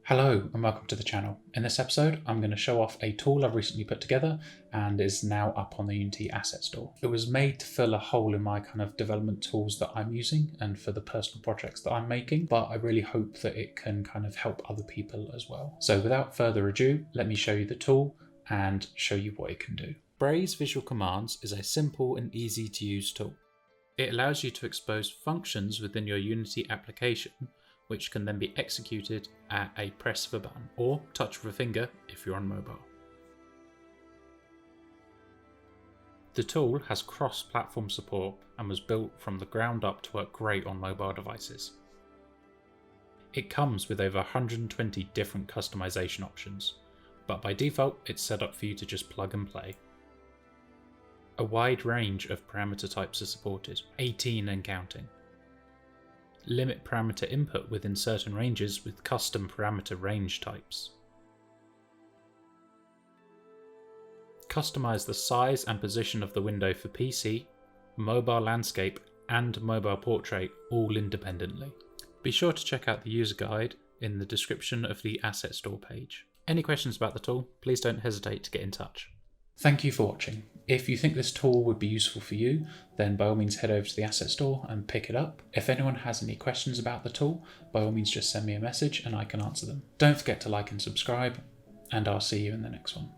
Hello and welcome to the channel. In this episode, I'm going to show off a tool I've recently put together and is now up on the Unity Asset Store. It was made to fill a hole in my kind of development tools that I'm using and for the personal projects that I'm making, but I really hope that it can kind of help other people as well. So without further ado, let me show you the tool and show you what it can do. Braze Visual Commands is a simple and easy to use tool. It allows you to expose functions within your Unity application which can then be executed at a press of a button or touch of a finger if you're on mobile. The tool has cross-platform support and was built from the ground up to work great on mobile devices. It comes with over 120 different customization options, but by default it's set up for you to just plug and play. A wide range of parameter types are supported, 18 and counting. Limit parameter input within certain ranges with custom parameter range types. Customize the size and position of the window for PC, mobile landscape and mobile portrait all independently. Be sure to check out the user guide in the description of the Asset Store page. Any questions about the tool, please don't hesitate to get in touch. Thank you for watching. If you think this tool would be useful for you, then by all means head over to the Asset Store and pick it up. If anyone has any questions about the tool, by all means just send me a message and I can answer them. Don't forget to like and subscribe, and I'll see you in the next one.